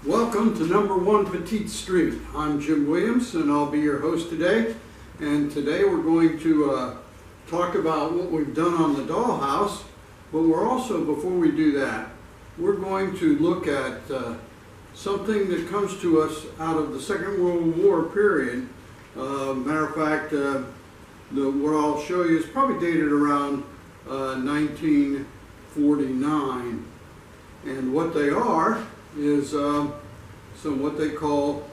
Welcome to number 1 Petite Street. I'm Jim Williams and I'll be your host today. And today we're going to talk about what we've done on the Dollhouse, but we're also, before we do that, we're going to look at something that comes to us out of the Second World War period. Matter of fact, what I'll show you is probably dated around 1949. And what they are is some what they call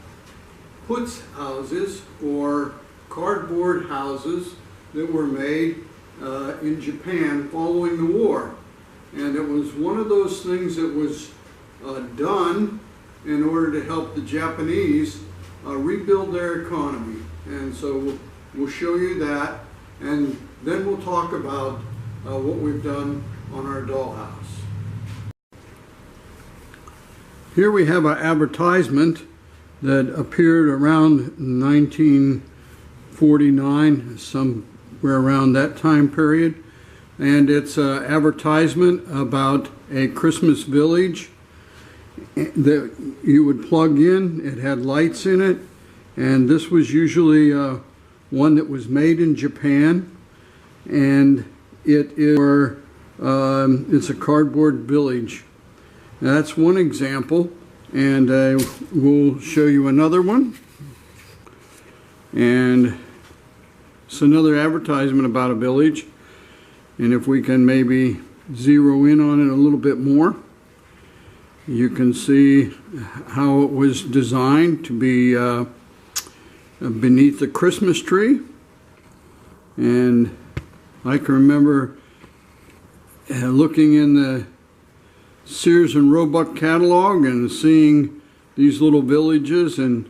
putz houses, or cardboard houses that were made in Japan following the war. And it was one of those things that was done in order to help the Japanese rebuild their economy. And so we'll show you that, and then we'll talk about what we've done on our dollhouse. Here we have an advertisement that appeared around 1949, somewhere around that time period. And it's an advertisement about a Christmas village that you would plug in. It had lights in it, and this was usually one that was made in Japan, and it's a cardboard village. Now, that's one example, and we'll show you another one. And it's another advertisement about a village, and if we can maybe zero in on it a little bit more, you can see how it was designed to be beneath the Christmas tree. And I can remember looking in the Sears and Roebuck catalog and seeing these little villages, and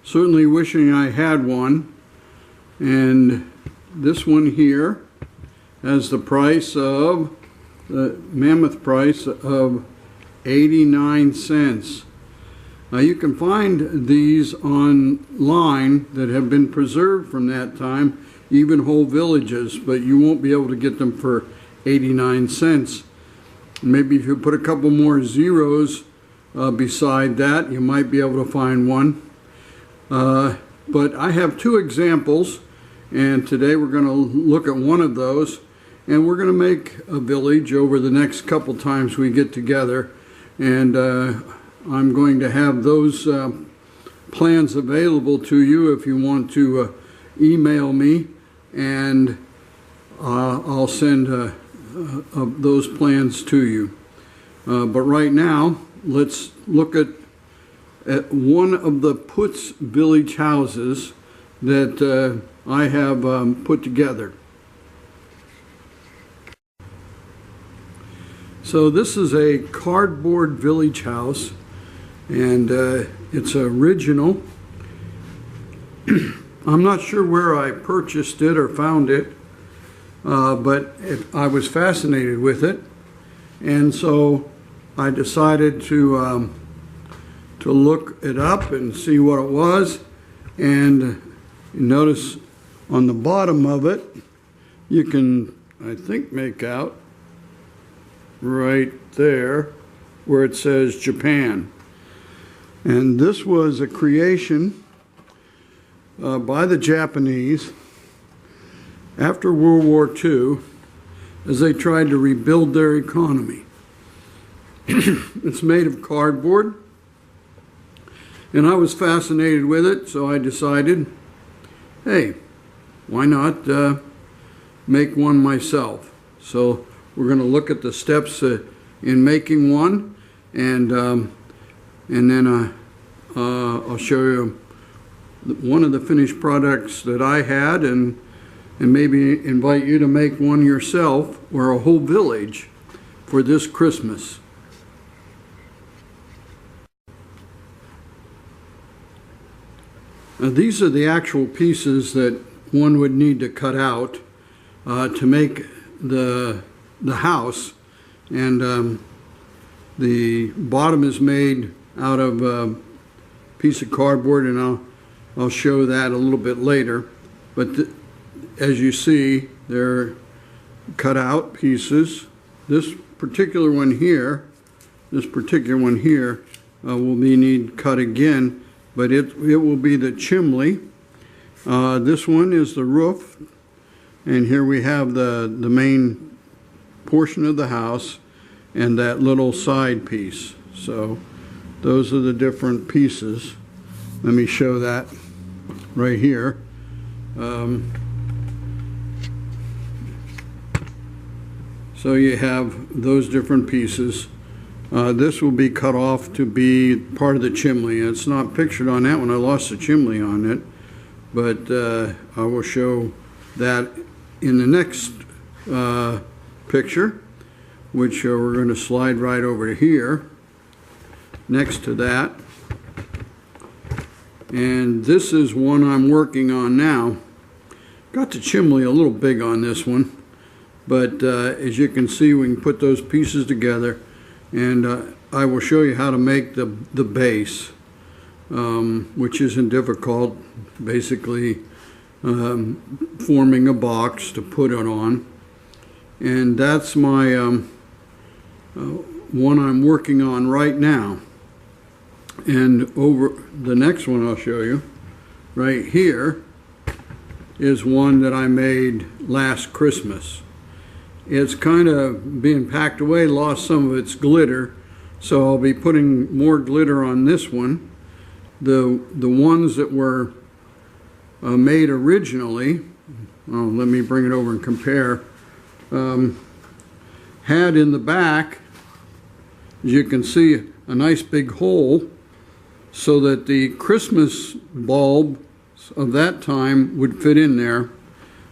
certainly wishing I had one. And this one here has the mammoth price of 89 cents. Now, you can find these online that have been preserved from that time, even whole villages, but you won't be able to get them for 89 cents. Maybe if you put a couple more zeros beside that, you might be able to find one. But I have two examples, and today we're going to look at one of those, and we're going to make a village over the next couple times we get together. And I'm going to have those plans available to you if you want to email me, and I'll send those plans to you. But right now, let's look at one of the putz village houses that I have put together. So this is a cardboard village house, and it's original. I'm not sure where I purchased it or found it, but I was fascinated with it, and so I decided to look it up and see what it was. And notice on the bottom of it, you can, I think, make out right there where it says Japan. And this was a creation by the Japanese after World War II as they tried to rebuild their economy. It's made of cardboard, and I was fascinated with it, so I decided, hey, why not make one myself? So we're going to look at the steps in making one, and then I'll show you one of the finished products that I had, and maybe invite you to make one yourself or a whole village for this Christmas. Now, these are the actual pieces that one would need to cut out to make the house, and the bottom is made out of a piece of cardboard, and I'll show that a little bit later. But as you see, they're cut out pieces. This particular one here will need cut again, but it will be the chimney. This one is the roof, and here we have the main portion of the house and that little side piece. So those are the different pieces. Let me show that right here. So you have those different pieces. This will be cut off to be part of the chimney. It's not pictured on that one. I lost the chimney on it, but I will show that in the next picture, which we're going to slide right over here next to that. And this is one I'm working on now. Got the chimney a little big on this one, but as you can see, we can put those pieces together, and I will show you how to make the base, which isn't difficult. Basically forming a box to put it on. And that's my one I'm working on right now. And over the next one I'll show you right here is one that I made last Christmas. It's kind of being packed away, lost some of its glitter, so I'll be putting more glitter on this one. The ones that were made originally, let me bring it over and compare, had in the back, as you can see, a nice big hole so that the Christmas bulb of that time would fit in there.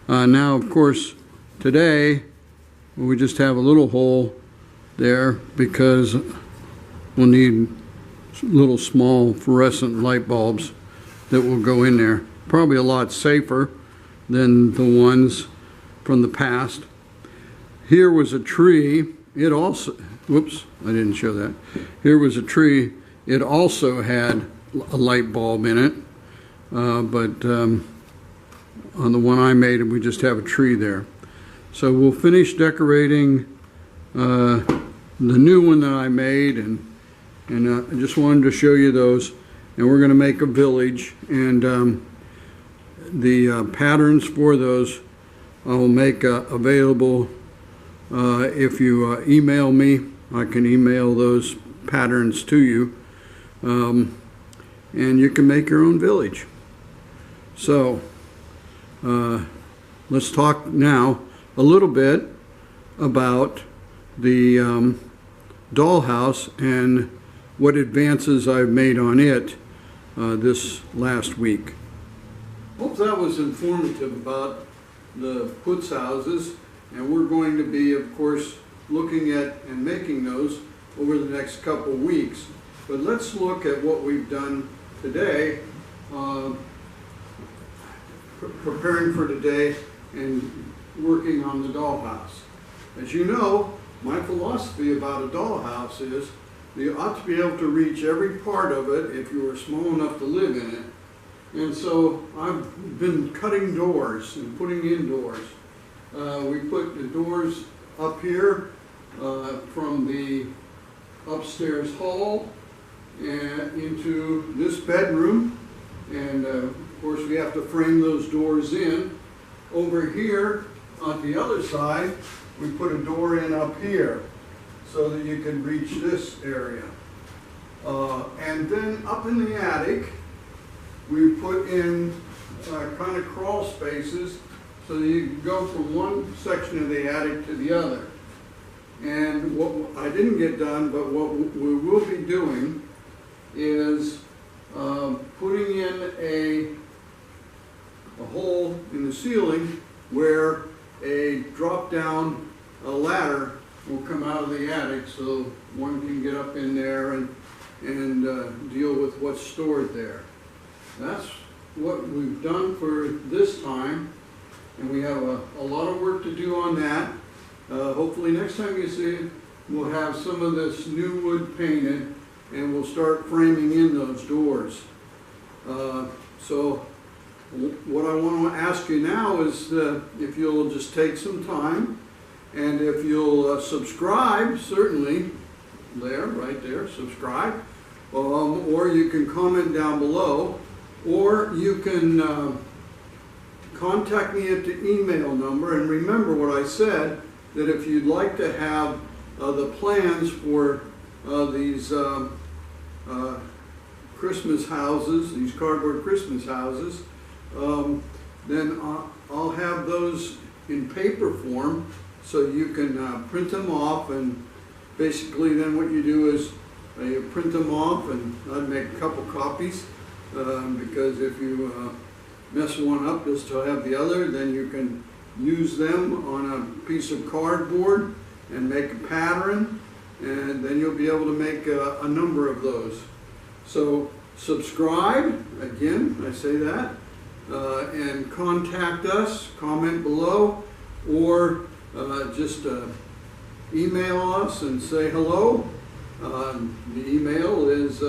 Now, of course, today we just have a little hole there because we'll need little small fluorescent light bulbs that will go in there. Probably a lot safer than the ones from the past. Here was a tree. It also, whoops, I didn't show that. Here was a tree. It also had a light bulb in it, but on the one I made, we just have a tree there. So we'll finish decorating the new one that I made, and I just wanted to show you those. And we're going to make a village, and the patterns for those I'll make available. If you email me, I can email those patterns to you, and you can make your own village. So let's talk now a little bit about the dollhouse and what advances I've made on it this last week. Hope that was informative about the Putz houses, and we're going to be, of course, looking at and making those over the next couple weeks. But let's look at what we've done today, preparing for today and working on the dollhouse. As you know, my philosophy about a dollhouse is you ought to be able to reach every part of it if you were small enough to live in it. And so I've been cutting doors and putting in doors. We put the doors up here from the upstairs hall and into this bedroom, and of course we have to frame those doors in. Over here on the other side, we put a door in up here so that you can reach this area. And then up in the attic, we put in kind of crawl spaces so that you can go from one section of the attic to the other. And what I didn't get done, but what we will be doing is putting in a hole in the ceiling where a drop-down ladder will come out of the attic so one can get up in there and deal with what's stored there. That's what we've done for this time, and we have a lot of work to do on that. Hopefully next time you see it, we'll have some of this new wood painted, and we'll start framing in those doors. So what I want to ask you now is if you'll just take some time, and if you'll subscribe, certainly, there, right there, subscribe, or you can comment down below, or you can contact me at the email number. And remember what I said, that if you'd like to have the plans for these Christmas houses, these cardboard Christmas houses, then I'll have those in paper form so you can print them off, and basically then what you do is you print them off, and I'd make a couple copies because if you mess one up, you'll still have the other. Then you can use them on a piece of cardboard and make a pattern, and then you'll be able to make a number of those. So subscribe, again, I say that, and contact us, comment below, or just email us and say hello. The email is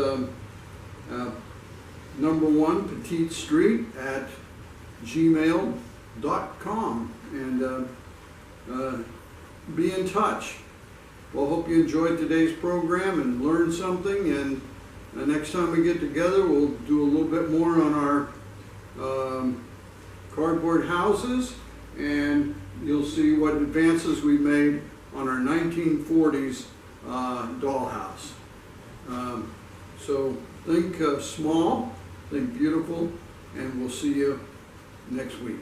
#1 Petite Street at gmail.com, and be in touch. Well, hope you enjoyed today's program and learned something, and next time we get together, we'll do a little bit more on our cardboard houses, and you'll see what advances we made on our 1940s dollhouse. So think small, think beautiful, and we'll see you next week.